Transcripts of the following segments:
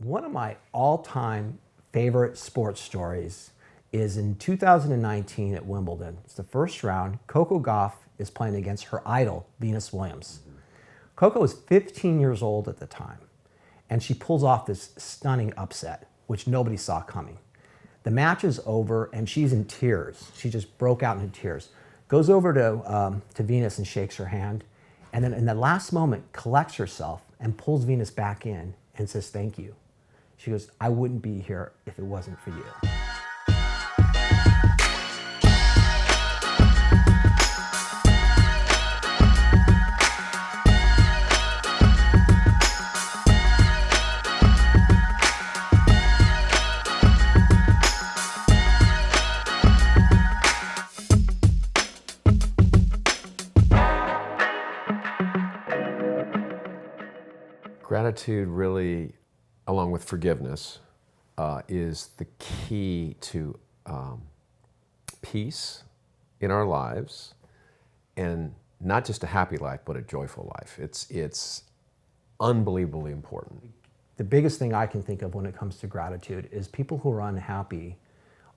One of my all-time favorite sports stories is in 2019 at Wimbledon. It's the first round. Coco Gauff is playing against her idol, Venus Williams. Coco was 15 years old at the time, and she pulls off this stunning upset, which nobody saw coming. The match is over, and she's in tears. She just broke out into tears. Goes over to Venus and shakes her hand, and then in the last moment collects herself and pulls Venus back in and says, "Thank you." She goes, "I wouldn't be here if it wasn't for you." Gratitude really, along with forgiveness, is the key to peace in our lives, and not just a happy life, but a joyful life. It's unbelievably important. The biggest thing I can think of when it comes to gratitude is people who are unhappy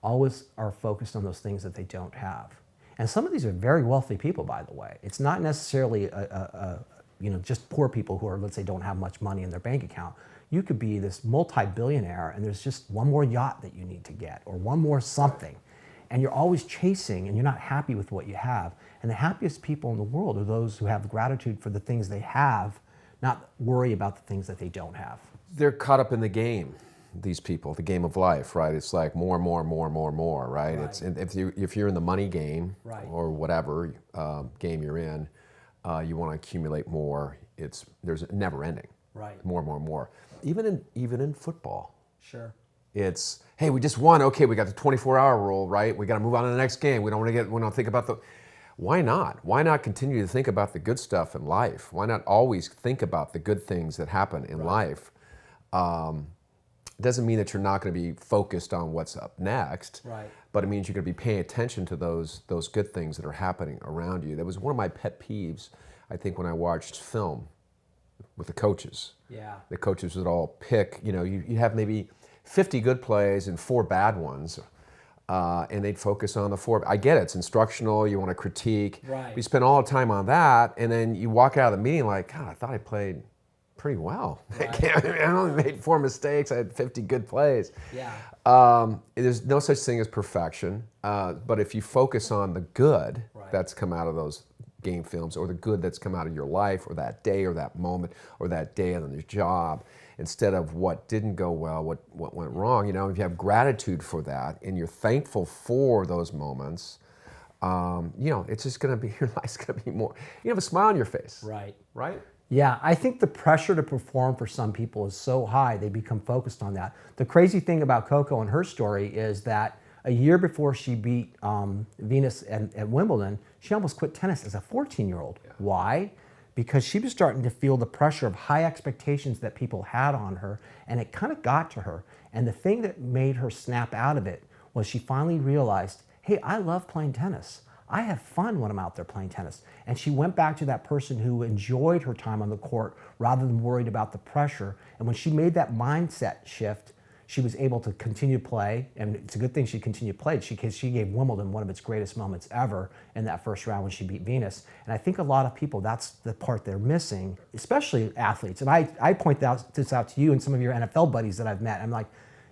always are focused on those things that they don't have. And some of these are very wealthy people, by the way. It's not necessarily just poor people who are, let's say, don't have much money in their bank account. You could be this multi-billionaire and there's just one more yacht that you need to get or one more something. And you're always chasing and you're not happy with what you have. And the happiest people in the world are those who have gratitude for the things they have, not worry about the things that they don't have. They're caught up in the game, these people, the game of life, right? It's like more, right? It's, and if you're in the money game, right, or whatever game you're in, you want to accumulate more. There's never ending. Right. More. Even in football. Sure. It's, hey, we just won. Okay, we got the 24-hour rule, right? We got to move on to the next game. We don't think about why not? Why not continue to think about the good stuff in life? Why not always think about the good things that happen in life? It doesn't mean that you're not going to be focused on what's up next, right, but it means you're going to be paying attention to those good things that are happening around you. That was one of my pet peeves, I think, when I watched film with the coaches. Yeah. The coaches would all pick, you have maybe 50 good plays and 4 bad ones, and they'd focus on the 4. I get it, it's instructional, you want to critique. Right. You spend all the time on that, and then you walk out of the meeting like, God, I thought I played pretty well. Right. I only made 4 mistakes, I had 50 good plays. Yeah. There's no such thing as perfection, but if you focus on the good right, that's come out of those game films, or the good that's come out of your life, or that day, or that moment, or that day on your job, instead of what didn't go well, what went wrong, if you have gratitude for that, and you're thankful for those moments, it's just going to be, your life's going to be more, you have a smile on your face. Right. Right? Yeah, I think the pressure to perform for some people is so high, they become focused on that. The crazy thing about Coco and her story is that a year before she beat Venus at Wimbledon, she almost quit tennis as a 14-year-old. Yeah. Why? Because she was starting to feel the pressure of high expectations that people had on her, and it kind of got to her. And the thing that made her snap out of it was she finally realized, hey, I love playing tennis. I have fun when I'm out there playing tennis. And she went back to that person who enjoyed her time on the court rather than worried about the pressure. And when she made that mindset shift, she was able to continue to play. And it's a good thing she continued to play because she gave Wimbledon one of its greatest moments ever in that first round when she beat Venus. And I think a lot of people, that's the part they're missing, especially athletes. And I point this out to you and some of your NFL buddies that I've met. I'm like,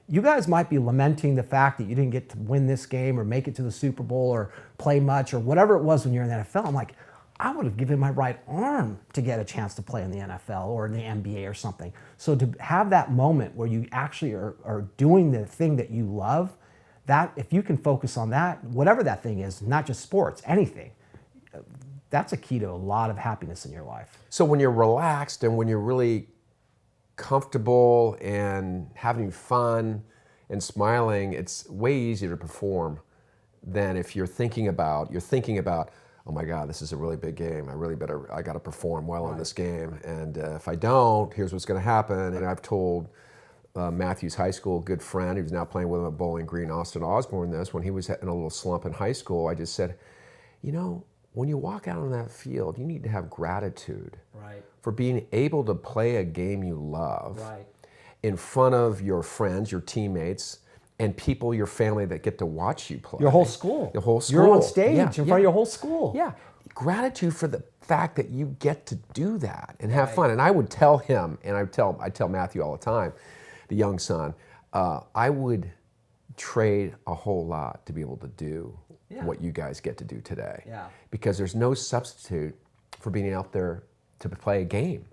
you guys might be lamenting the fact that you didn't get to win this game or make it to the Super Bowl or play much or whatever it was when you're in the NFL. I'm like, I would have given my right arm to get a chance to play in the NFL or in the NBA or something. So to have that moment where you actually are doing the thing that you love, that if you can focus on that, whatever that thing is, not just sports, anything, that's a key to a lot of happiness in your life. So when you're relaxed and when you're really comfortable and having fun and smiling, it's way easier to perform than if you're thinking about, oh my God, this is a really big game. I got to perform well in this game. And if I don't, here's what's going to happen. And I've told Matthews High School, a good friend who's now playing with him at Bowling Green, Austin Osborne, this, when he was in a little slump in high school, I just said, when you walk out on that field, you need to have gratitude right, for being able to play a game you love. Right. in front of your friends, your teammates, and people, your family that get to watch you play. Your whole school. The whole school. You're on stage Yeah, in front yeah. of your whole school. Yeah. Gratitude for the fact that you get to do that and have fun. And I would tell him, and I tell Matthew all the time, the young son, I would trade a whole lot to be able to do what you guys get to do today. Yeah. Because there's no substitute for being out there to play a game.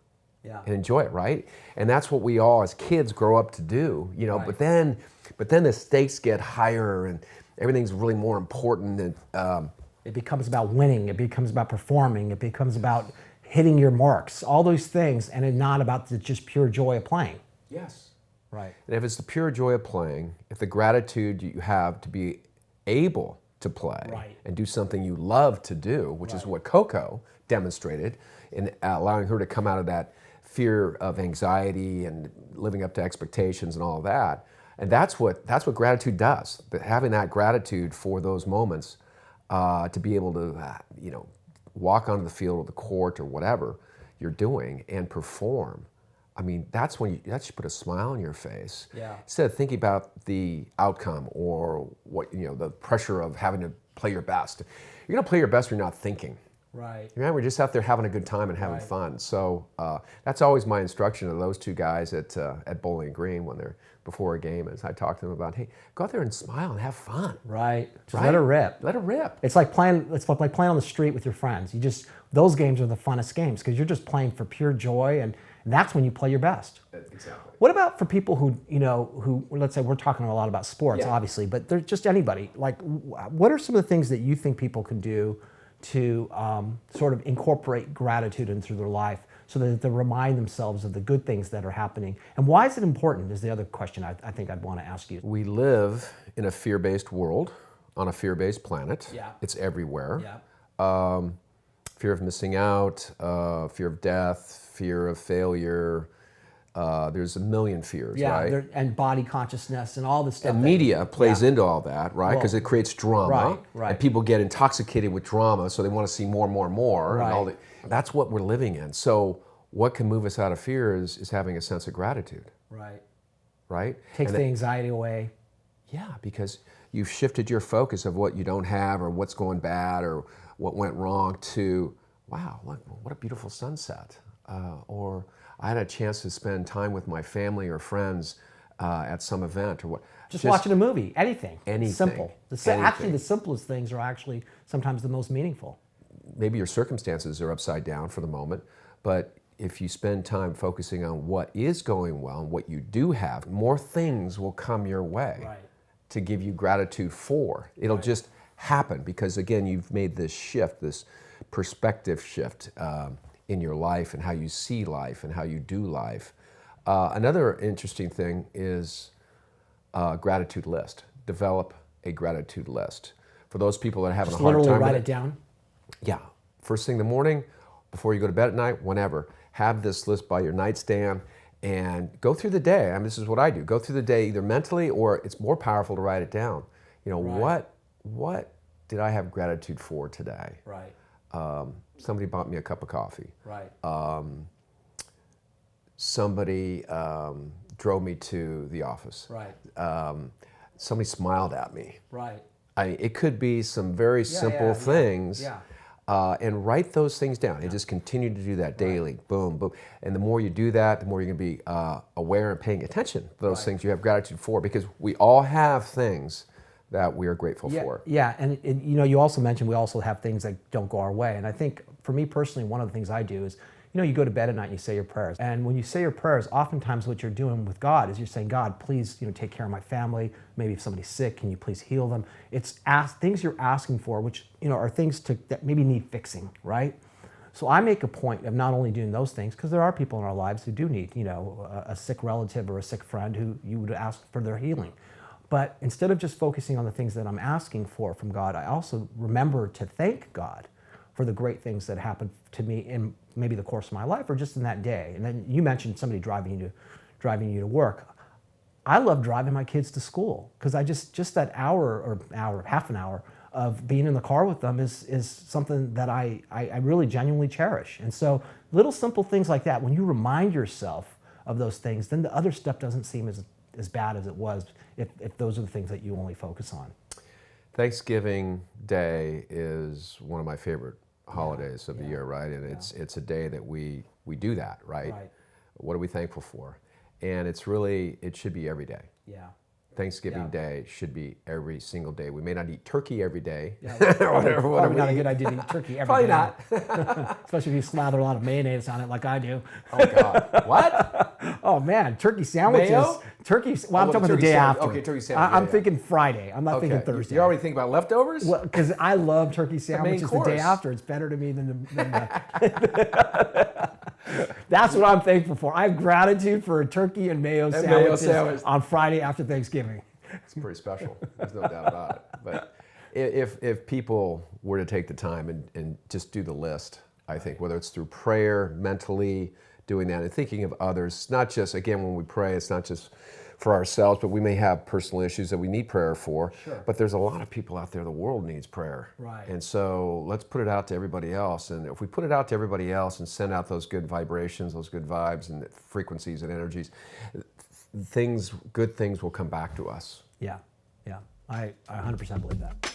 Yeah. And enjoy it, right? And that's what we all as kids grow up to do, you know. Right. But then the stakes get higher, and everything's really more important. And it becomes about winning. It becomes about performing. It becomes about hitting your marks. All those things, and it's not about the just pure joy of playing. yes, Right. and if it's the pure joy of playing, if the gratitude you have to be able to play Right. and do something you love to do, which is what Coco demonstrated in allowing her to come out of that fear of anxiety and living up to expectations and all of that. And that's what gratitude does. Having that gratitude for those moments, to be able to, walk onto the field or the court or whatever you're doing and perform. I mean, that should put a smile on your face. Yeah. Instead of thinking about the outcome or the pressure of having to play your best. You're gonna play your best when you're not thinking. Right. We're just out there having a good time and having fun. So that's always my instruction to those two guys at Bowling Green when they're before a game. Is I talk to them about, hey, go out there and smile and have fun. Right. Just Right? let it rip. Let it rip. It's like playing. It's like playing on the street with your friends. Those games are the funnest games because you're just playing for pure joy, and that's when you play your best. Exactly. What about for people who let's say we're talking a lot about sports, obviously, but they're just anybody. Like, what are some of the things that you think people can do to sort of incorporate gratitude into their life so that they remind themselves of the good things that are happening? And why is it important is the other question I think I'd want to ask you. We live in a fear-based world, on a fear-based planet. Yeah. It's everywhere. Yeah. Fear of missing out, fear of death, fear of failure. There's a million fears, right? And body consciousness and all this stuff. And media plays into all that, right? Because Well, it creates drama. right. And people get intoxicated with drama, so they want to see more and more and more. Right. And all that's what we're living in. So what can move us out of fear is having a sense of gratitude, Right. right? Takes And the anxiety away. yeah, because you've shifted your focus of what you don't have or what's going bad or what went wrong to, wow, look, what a beautiful sunset. Or I had a chance to spend time with my family or friends at some event or what. Just watching a movie, anything. Anything. Simple. Anything. Actually, the simplest things are actually sometimes the most meaningful. Maybe your circumstances are upside down for the moment, but if you spend time focusing on what is going well and what you do have, more things will come your way Right. to give you gratitude for. It'll just happen because, again, you've made this shift, this perspective shift in your life and how you see life and how you do life. Another interesting thing is gratitude list. Develop a gratitude list. For those people that are having Just a hard literally time write with it down. yeah, first thing in the morning, before you go to bed at night, whenever, have this list by your nightstand and go through the day. I mean, this is what I do. Go through the day either mentally or it's more powerful to write it down. What did I have gratitude for today? Right. Somebody bought me a cup of coffee. Right. Somebody drove me to the office. Right. Somebody smiled at me. Right. It could be some very simple things. Yeah. And write those things down and just continue to do that daily. Boom, boom. And the more you do that, the more you're going to be aware and paying attention to those things you have gratitude for, because we all have things that we are grateful for. Yeah, and you also mentioned we also have things that don't go our way. And I think for me personally, one of the things I do is, you go to bed at night and you say your prayers. And when you say your prayers, oftentimes what you're doing with God is you're saying, God, please, take care of my family. Maybe if somebody's sick, can you please heal them? It's things you're asking for, which, are things that maybe need fixing, right? So I make a point of not only doing those things, because there are people in our lives who do need, a sick relative or a sick friend who you would ask for their healing. But instead of just focusing on the things that I'm asking for from God, I also remember to thank God for the great things that happened to me in maybe the course of my life or just in that day. And then you mentioned somebody driving you to work. I love driving my kids to school because I just that half an hour of being in the car with them is something that I really genuinely cherish. And so little simple things like that, when you remind yourself of those things, then the other stuff doesn't seem as bad as it was if those are the things that you only focus on. Thanksgiving Day is one of my favorite holidays of the year, right? And it's a day that we do that, right? What are we thankful for? And it should be every day. Yeah. Thanksgiving Day should be every single day. We may not eat turkey every day. Yeah, probably not a good idea to eat turkey every day. Probably not. Especially if you slather a lot of mayonnaise on it like I do. Oh, God. What? Oh, man. Turkey sandwiches. Mayo? Turkey. Well, I'm talking about the day after. Okay, turkey sandwich. I'm thinking Friday. I'm not thinking Thursday. You already think about leftovers? Well, because I love turkey sandwiches the day after. It's better to me than That's what I'm thankful for. I have gratitude for a turkey and mayo sandwiches on Friday after Thanksgiving. It's pretty special. There's no doubt about it. But if people were to take the time and just do the list, I think, whether it's through prayer, mentally doing that, and thinking of others, not just, again, when we pray, it's not just for ourselves, but we may have personal issues that we need prayer for. Sure. But there's a lot of people out there, the world needs prayer. Right. And so let's put it out to everybody else. And if we put it out to everybody else and send out those good vibrations, those good vibes and frequencies and energies, good things will come back to us. Yeah, yeah. I 100% believe that.